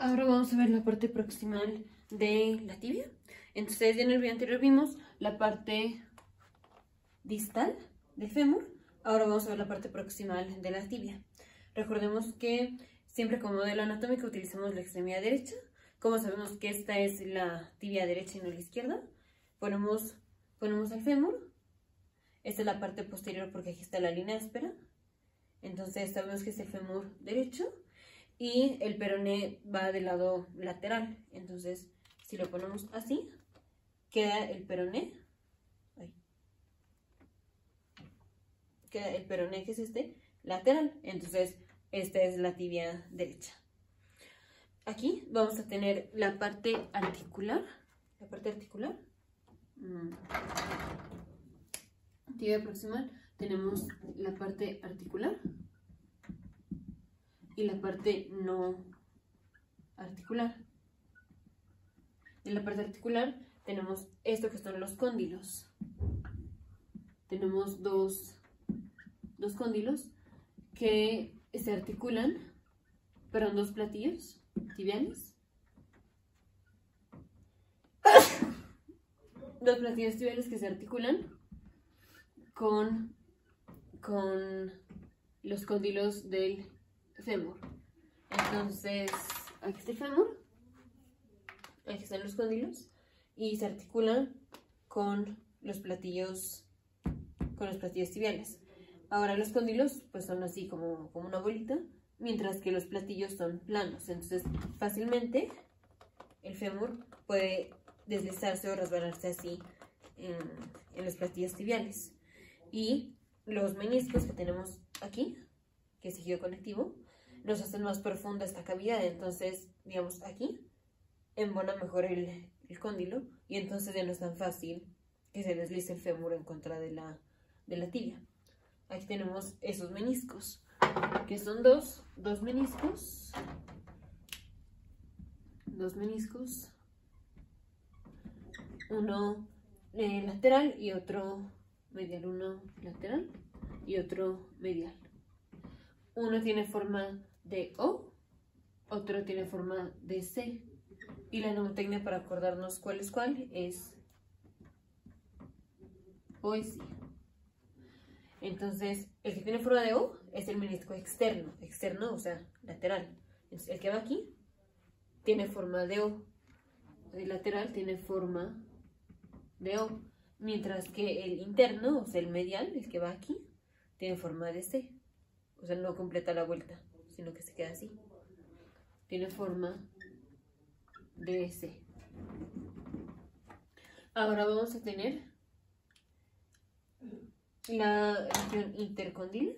Ahora vamos a ver la parte proximal de la tibia. Entonces, ya en el video anterior vimos la parte distal del fémur. Ahora vamos a ver la parte proximal de la tibia. Recordemos que siempre como modelo anatómico utilizamos la extremidad derecha. Como sabemos que esta es la tibia derecha y no la izquierda, ponemos el fémur. Esta es la parte posterior porque aquí está la línea áspera. Entonces sabemos que es el fémur derecho y el peroné va del lado lateral. Entonces si lo ponemos así, queda el peroné. Queda el peroné, que es este, lateral. Entonces esta es la tibia derecha. Aquí vamos a tener la parte articular. Tibia proximal, tenemos la parte articular y la parte no articular. En la parte articular tenemos esto que son los cóndilos. Tenemos dos cóndilos que se articulan, perdón, dos platillos tibiales. Dos platillos tibiales que se articulan con los cóndilos del fémur. Entonces, aquí está el fémur, aquí están los cóndilos y se articulan con los platillos tibiales. Ahora los cóndilos pues son así como una bolita, mientras que los platillos son planos. Entonces, fácilmente el fémur puede deslizarse o resbalarse así en los platillos tibiales. Y los meniscos que tenemos aquí, que es tejido conectivo, nos hacen más profunda esta cavidad. Entonces, digamos, aquí embona mejor el cóndilo y entonces ya no es tan fácil que se deslice el fémur en contra de la tibia. Aquí tenemos esos meniscos, que son dos meniscos. Dos meniscos. Uno lateral y otro medial. Uno lateral y otro medial. Uno tiene forma de O, otro tiene forma de C. Y la mnemotecnia para acordarnos cuál es cuál es O y C. Entonces, el que tiene forma de O es el menisco externo, o sea, lateral. Entonces, el que va aquí tiene forma de O, el lateral tiene forma de O, mientras que el interno, o sea, el medial, el que va aquí, tiene forma de C. O sea, no completa la vuelta, sino que se queda así. Tiene forma de C. Ahora vamos a tener la región intercondila.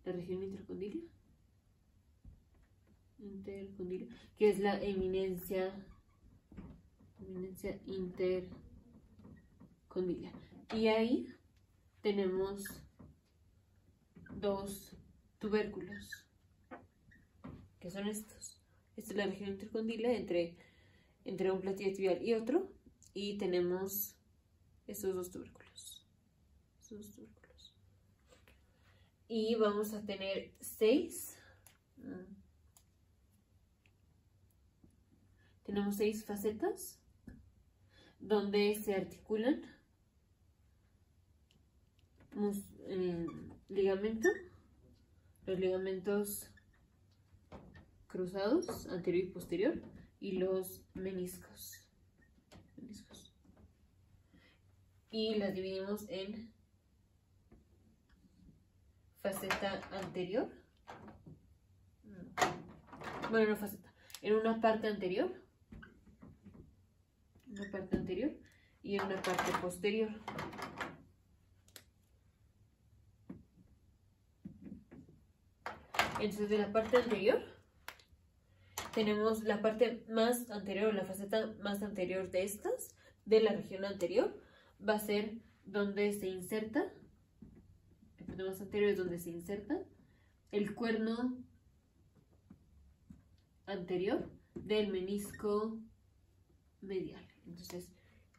La región intercondila, que es la eminencia intercondila. Y ahí tenemos dos tubérculos, que son estos. Esta es la región intercondila entre un platillo tibial y otro. Y tenemos estos dos tubérculos. Y vamos a tener 6. Tenemos 6 facetas donde se articulan ligamento, los ligamentos cruzados anterior y posterior, y los meniscos. Y las dividimos en faceta anterior, bueno, no faceta, en una parte anterior y en una parte posterior. Entonces, de la parte anterior tenemos la parte más anterior, la faceta más anterior de estas, de la región anterior, va a ser donde se inserta, la parte más anterior es donde se inserta el cuerno anterior del menisco medial. Entonces,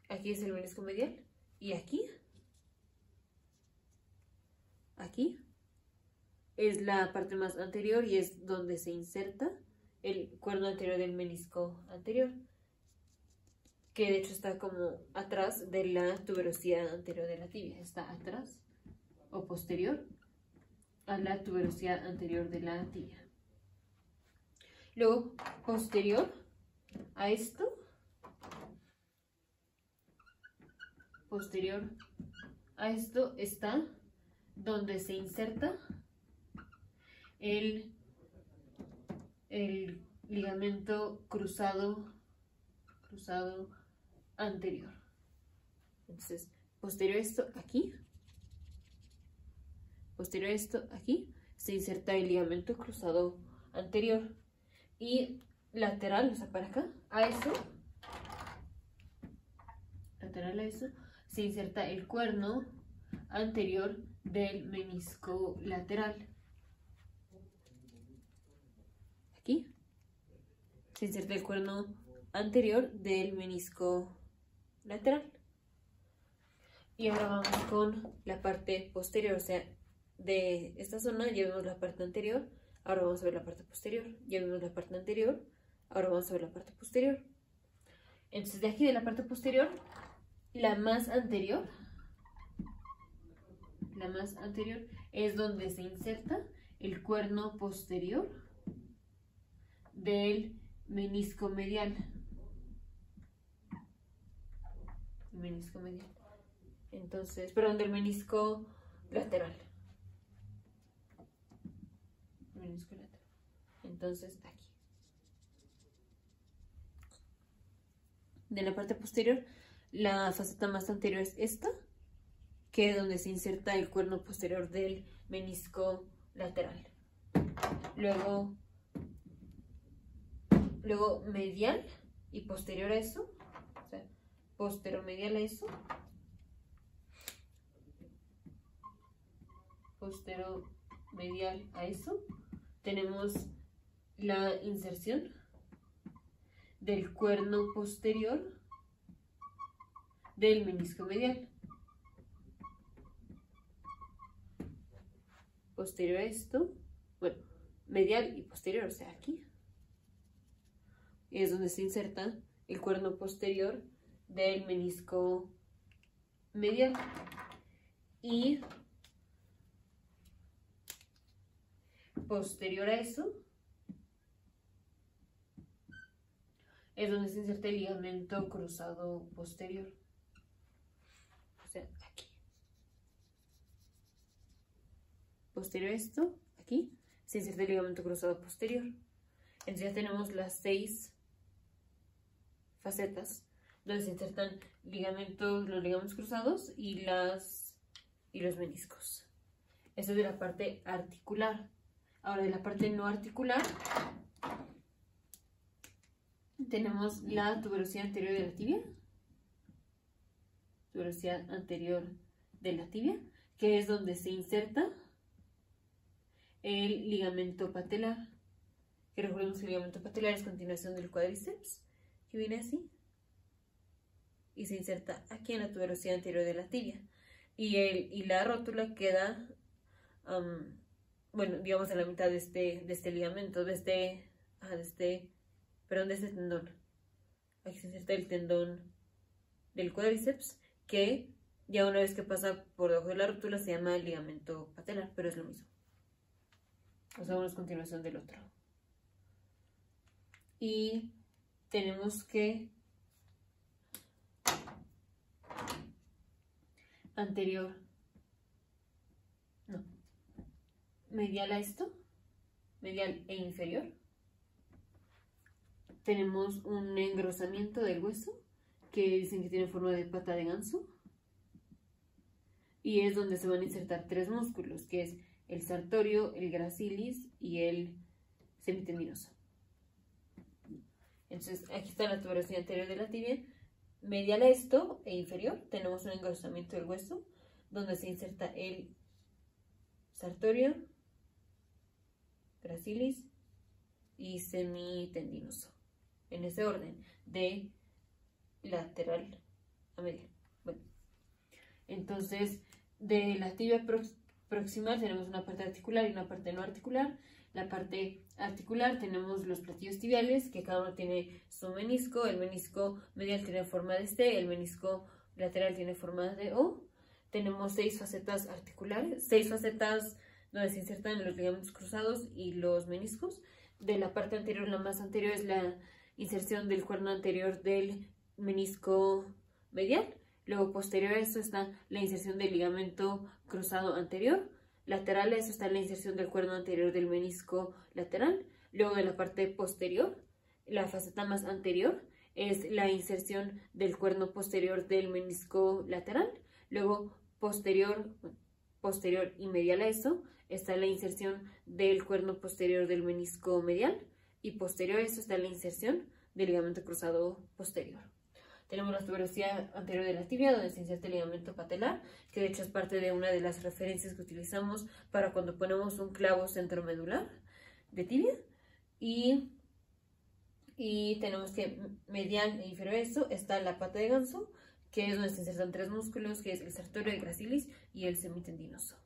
aquí es el menisco medial y aquí es la parte más anterior y es donde se inserta el cuerno anterior del menisco anterior, que de hecho está como atrás de la tuberosidad anterior de la tibia. Está atrás o posterior a la tuberosidad anterior de la tibia. Luego, posterior a esto, está donde se inserta el ligamento cruzado anterior. Entonces, posterior a esto aquí, posterior a esto aquí, se inserta el ligamento cruzado anterior. Y lateral, o sea, para acá, lateral a eso, se inserta el cuerno anterior del menisco lateral. Aquí se inserta el cuerno anterior del menisco lateral. Y ahora vamos con la parte posterior, o sea, de esta zona ya vemos la parte anterior, ahora vamos a ver la parte posterior. Ya vimos la parte anterior, ahora vamos a ver la parte posterior. Entonces de aquí de la parte posterior, la más anterior es donde se inserta el cuerno posterior del menisco medial. Entonces, perdón, del menisco lateral. Entonces, aquí. De la parte posterior, la faceta más anterior es esta, que es donde se inserta el cuerno posterior del menisco lateral. Luego medial y posterior a eso, o sea, posteromedial a eso, tenemos la inserción del cuerno posterior del menisco medial. Posterior a esto, bueno, medial y posterior, o sea, aquí es donde se inserta el cuerno posterior del menisco medial. Y posterior a eso es donde se inserta el ligamento cruzado posterior, o sea, aquí. Posterior a esto, aquí, se inserta el ligamento cruzado posterior. Entonces ya tenemos las 6 facetas donde se insertan los ligamentos cruzados y los meniscos. Esto es de la parte articular. Ahora de la parte no articular tenemos la tuberosidad anterior de la tibia. Tuberosidad anterior de la tibia, que es donde se inserta el ligamento patelar. Que recordemos que el ligamento patelar es continuación del cuádriceps, que viene así. Y se inserta aquí en la tuberosidad anterior de la tibia. Y la rótula queda, bueno, digamos en la mitad de este ligamento, de este tendón. Aquí se inserta el tendón del cuádriceps, que ya una vez que pasa por debajo de la rótula se llama ligamento patelar, pero es lo mismo. O sea, uno es continuación del otro. Y tenemos que medial a esto, medial e inferior, tenemos un engrosamiento del hueso que dicen que tiene forma de pata de ganso, y es donde se van a insertar 3 músculos, que es el sartorio, el gracilis y el semitendinoso. Entonces aquí está la tuberosidad anterior de la tibia. Medial a esto e inferior tenemos un engrosamiento del hueso donde se inserta el sartorio, gracilis y semitendinoso, en ese orden, de lateral a medial. Bueno, entonces de la tibia proximal tenemos una parte articular y una parte no articular. La parte articular tenemos los platillos tibiales, que cada uno tiene su menisco. El menisco medial tiene forma de C, el menisco lateral tiene forma de O. Tenemos 6 facetas articulares, 6 facetas donde se insertan los ligamentos cruzados y los meniscos. De la parte anterior, la más anterior, es la inserción del cuerno anterior del menisco medial. Luego, posterior a eso está la inserción del ligamento cruzado anterior. Lateral a eso está la inserción del cuerno anterior del menisco lateral. Luego, de la parte posterior, la faceta más anterior, es la inserción del cuerno posterior del menisco lateral. Luego, posterior y medial a eso, está la inserción del cuerno posterior del menisco medial. Y posterior a eso está la inserción del ligamento cruzado posterior. Tenemos la tuberosidad anterior de la tibia, donde se inserta el ligamento patelar, que de hecho es parte de una de las referencias que utilizamos para cuando ponemos un clavo centromedular de tibia. Y tenemos que medial e inferior a eso está la pata de ganso, que es donde se insertan 3 músculos, que es el sartorio, el gracilis y el semitendinoso.